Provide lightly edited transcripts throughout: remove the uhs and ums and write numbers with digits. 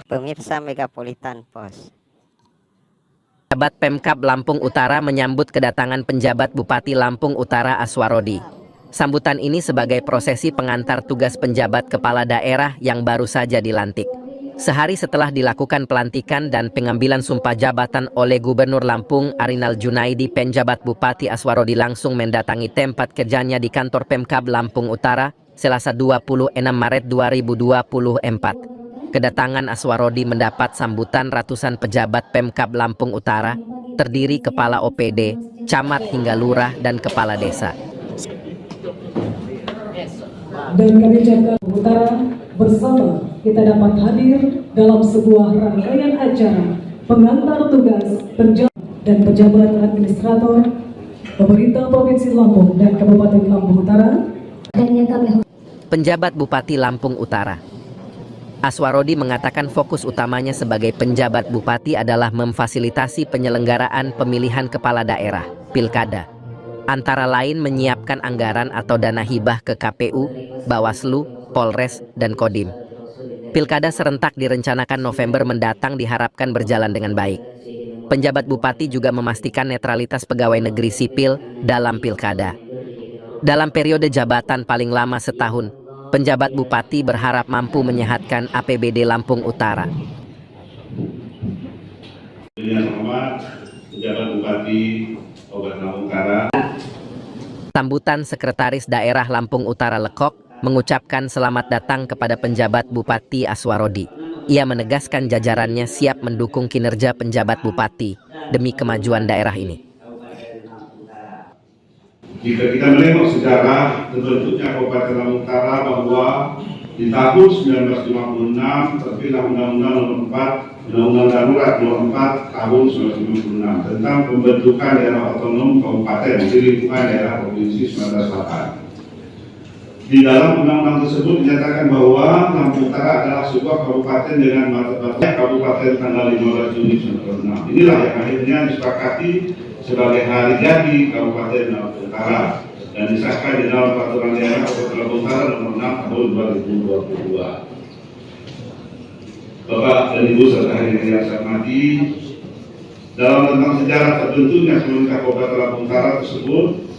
Pemirsa Megapolitan Post. Pejabat Pemkab Lampung Utara menyambut kedatangan penjabat Bupati Lampung Utara Aswarodi. Sambutan ini sebagai prosesi pengantar tugas penjabat kepala daerah yang baru saja dilantik. Sehari setelah dilakukan pelantikan dan pengambilan sumpah jabatan oleh Gubernur Lampung Arinal Junaidi, penjabat Bupati Aswarodi langsung mendatangi tempat kerjanya di kantor Pemkab Lampung Utara, Selasa 26 Maret 2024. Kedatangan Aswarodi mendapat sambutan ratusan pejabat Pemkab Lampung Utara, terdiri kepala OPD, camat hingga lurah dan kepala desa. Dan kami Jakarta Utara bersama kita dapat hadir dalam sebuah rangkaian acara pengantar tugas penjabat dan pejabat administrator pemerintah Provinsi Lampung dan Kabupaten Lampung Utara. Penjabat Bupati Lampung Utara Aswarodi mengatakan fokus utamanya sebagai penjabat bupati adalah memfasilitasi penyelenggaraan pemilihan kepala daerah, pilkada. Antara lain menyiapkan anggaran atau dana hibah ke KPU, Bawaslu, Polres, dan Kodim. Pilkada serentak direncanakan November mendatang diharapkan berjalan dengan baik. Penjabat bupati juga memastikan netralitas pegawai negeri sipil dalam pilkada. Dalam periode jabatan paling lama setahun, penjabat bupati berharap mampu menyehatkan APBD Lampung Utara. Yang hormat penjabat bupati Kabupaten Lampung Utara. Sambutan Sekretaris Daerah Lampung Utara Lekok mengucapkan selamat datang kepada penjabat Bupati Aswarodi. Ia menegaskan jajarannya siap mendukung kinerja penjabat bupati demi kemajuan daerah ini. Jika kita menengok sejarah terbentuknya Kabupaten Lampung Utara bahwa di tahun 1956 terbitlah Undang-Undang Nomor 4, Undang-Undang Darurat Nomor 4 tahun 1956 tentang pembentukan daerah otonom kabupaten di lingkungan daerah provinsi Sumatera Selatan. Di dalam undang-undang tersebut dinyatakan bahwa Lampung Utara adalah sebuah kabupaten dengan batas kabupaten tanggal 15 Juni 1996. Inilah yang akhirnya disepakati sebagai hari jadi Kabupaten Lampung Utara dan disahkan di dalam Peraturan Daerah Kabupaten Lampung Utara Nomor 6 Tahun 2022. Bapak dan Ibu serta hadirin yang saya hormati, dalam tentang sejarah terbentuknya pemerintah Kabupaten Lampung Utara tersebut,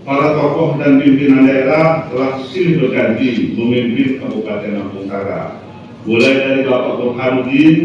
para tokoh dan pimpinan daerah telah silih berganti memimpin Kabupaten Lampung Utara. Mulai dari Bapak Burhanuddin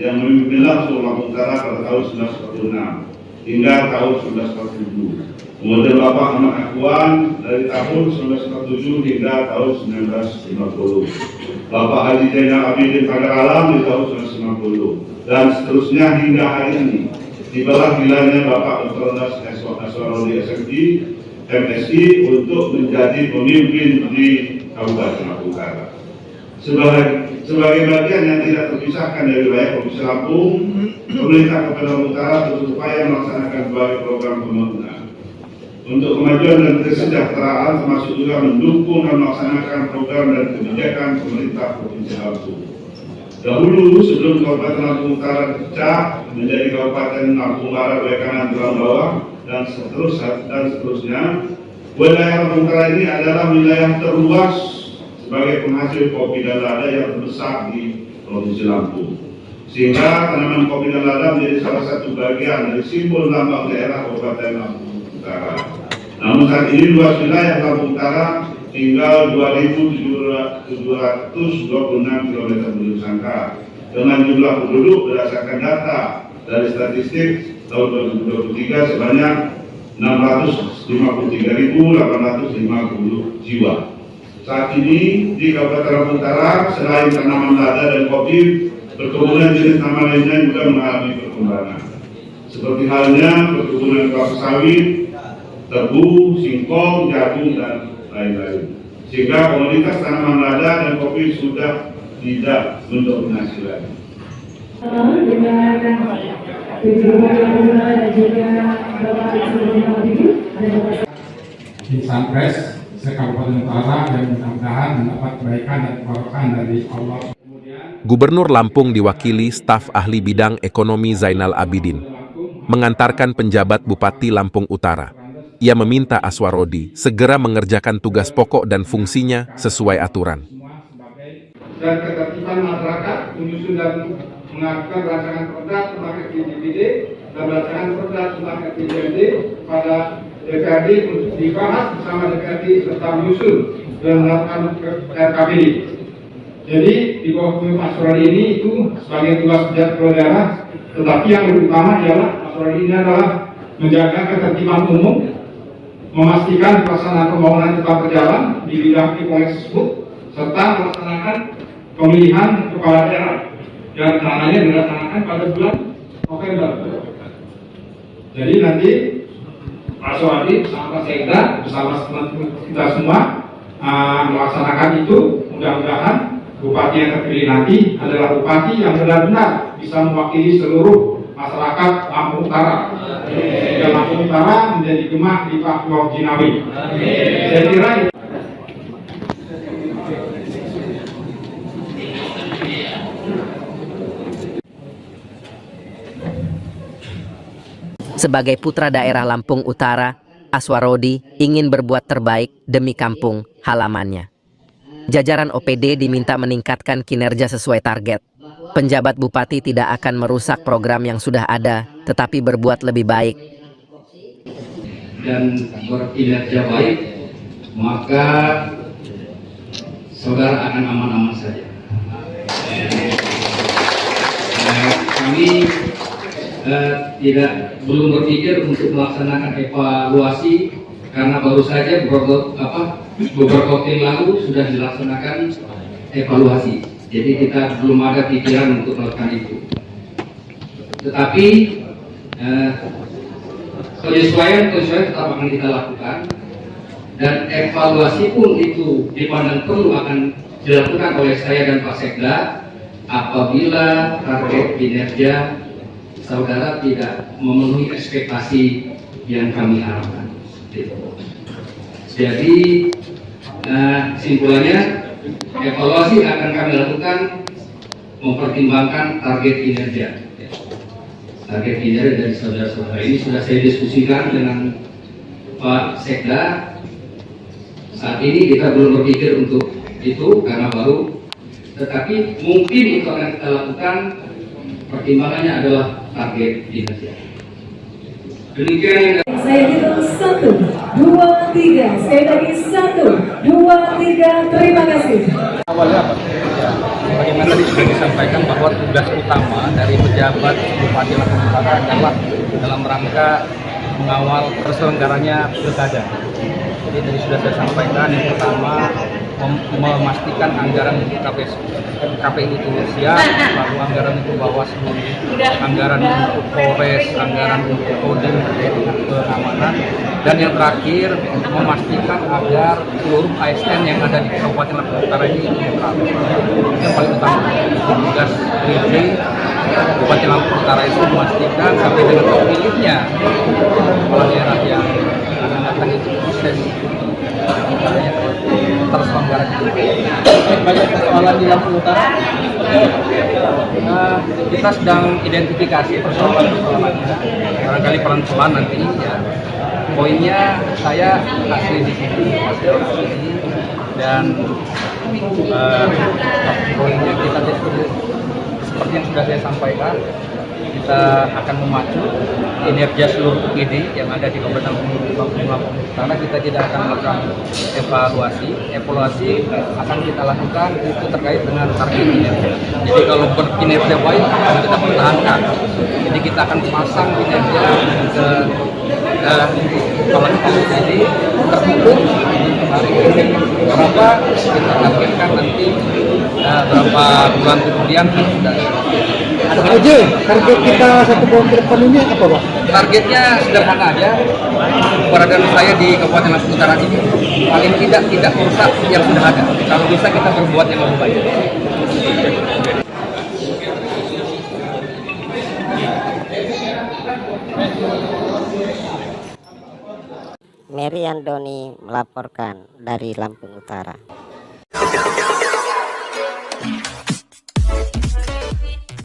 yang memimpin langsung Lampung Utara pada tahun 1946 hingga tahun 1947. Kemudian Bapak Ahmad Akwan dari tahun 1947 hingga tahun 1950. Bapak Haji Zainal Abidin Pagar Alam di tahun 1990. Dan seterusnya hingga hari ini. Di bawah bilanya Bapak Dr. Aswarodi MSI untuk menjadi pemimpin di Kabupaten Lampung Utara. Sebagai bagian yang tidak terpisahkan dari wilayah Provinsi Lampung, pemerintah Kabupaten Lampung Utara terus berupaya melaksanakan berbagai program pembangunan untuk kemajuan dan kesejahteraan, termasuk juga mendukung dan melaksanakan program dan kebijakan pemerintah Provinsi Lampung. Dahulu sebelum Kabupaten Lampung Utara dipecah menjadi Kabupaten Lampung Barat, Kanan, Tulang Bawah, dan seterusnya, wilayah Lampung Utara ini adalah wilayah terluas sebagai penghasil kopi dan lada yang terbesar di Provinsi Lampung. Sehingga tanaman kopi dan lada menjadi salah satu bagian dari simbol lambang daerah Kabupaten Lampung Utara. Namun saat ini luas wilayah Lampung Utara tinggal 2.726 km persegi dengan jumlah penduduk berdasarkan data dari statistik tahun 2023 sebanyak 653.850 jiwa. Saat ini di Kabupaten Lampung Utara selain tanaman lada dan kopi, perkebunan jenis tanaman lainnya juga mengalami perkembangan. Seperti halnya perkebunan kelapa sawit, tebu, singkong, jagung, dan lain-lain. Sehingga komoditas tanaman lada dan kopi sudah tidak mendominasi lagi. Di Sampres, Kabupaten Utara, dan mudah-mudahan mendapat kebaikan dan keberkahan dari Allah. Gubernur Lampung diwakili staf ahli bidang ekonomi Zainal Abidin mengantarkan penjabat Bupati Lampung Utara. Ia meminta Aswarodi segera mengerjakan tugas pokok dan fungsinya sesuai aturan. dan ketertiban masyarakat, menyusun dan mengajukan rancangan perda tentang RPJMD dan rancangan perda tentang RPJMD pada DPRD untuk dibahas bersama DPRD serta menyusun dan menerapkan RKPD. Jadi di bawah Pak Aswarodi ini itu sebagai tugas kepala daerah, tetapi yang lebih utama ialah Pak Aswarodi ini adalah menjaga ketertiban umum, memastikan pelaksanaan pembangunan tetap berjalan di bidang proyek tersebut, serta melaksanakan pemilihan kepala daerah yang rencananya dilaksanakan pada bulan November. Jadi nanti Pak Aswarodi bersama Pak Sekda bersama kita semua melaksanakan itu. Mudah-mudahan bupati yang terpilih nanti adalah bupati yang benar-benar bisa mewakili seluruh masyarakat Lampung Utara. Sehingga Lampung Utara menjadi gemah di Pak Prof. Jinawi. Saya kira itu. Sebagai putra daerah Lampung Utara, Aswarodi ingin berbuat terbaik demi kampung halamannya. Jajaran OPD diminta meningkatkan kinerja sesuai target. Penjabat bupati tidak akan merusak program yang sudah ada, tetapi berbuat lebih baik. Dan berkinerja baik, maka saudara akan aman-aman saja. Kami belum berpikir untuk melaksanakan evaluasi karena baru saja beberapa waktu yang lalu sudah dilaksanakan evaluasi. Jadi kita belum ada pikiran untuk melakukan itu. Tetapi penyesuaian tetap akan kita lakukan, dan evaluasi pun itu dipandang perlu akan dilakukan oleh saya dan Pak Sekda apabila target kinerja saudara tidak memenuhi ekspektasi yang kami harapkan. Jadi kesimpulannya, evaluasi akan kami lakukan mempertimbangkan target kinerja. Target kinerja dari saudara-saudara ini sudah saya diskusikan dengan Pak Sekda. Saat ini kita belum berpikir untuk itu karena baru, tetapi mungkin itu akan kita lakukan. Pertimbangannya adalah target kinerja. Demikian yang Saya hitung 1, 2, 3. Sekali lagi 1, 2, 3. Terima kasih. Awalnya apa? Ya, bagaimana tadi sudah disampaikan bahwa tugas utama dari pejabat Bupati Lampung Utara adalah dalam rangka mengawal terselenggaranya pilkada. Jadi tadi sudah saya sampaikan, yang pertama memastikan anggaran untuk KPU itu siap, lalu anggaran untuk Bawaslu, anggaran untuk Polres, anggaran untuk Kodim terkait dengan keamanan, dan yang terakhir memastikan agar seluruh ASN yang ada di Kabupaten Lampung Utara ini netral. Yang paling utama tugas PJ Bupati Lampung Utara itu memastikan sampai dengan terpilihnya kepala daerah yang akan datang itu proses terselenggara. Banyak persoalan di Lampung Utara. Kita sedang identifikasi persoalan-persoalannya. Barangkali pelan-pelan nanti ya. Poinnya saya asli di sini, dan poinnya kita diskusi seperti yang sudah saya sampaikan. Kita akan memacu kinerja seluruh UPD yang ada di Kabupaten Lampung Utara. Kita tidak akan melakukan evaluasi akan kita lakukan itu terkait dengan target kinerja. Jadi kalau berkinerja baik akan kita pertahankan. Jadi kita akan pasang kinerja ke kepala UPD tertutup hari ini. Berapa kita targetkan nanti berapa bulan kemudian sudah. Aja, target kita 1 tahun ke depan ini apa, Pak? Targetnya sederhana aja. Keberadaan saya di Kabupaten Lampung Utara ini paling tidak merusak yang sudah ada. Kalau bisa kita berbuat yang lebih baik. Mary Andoni melaporkan dari Lampung Utara.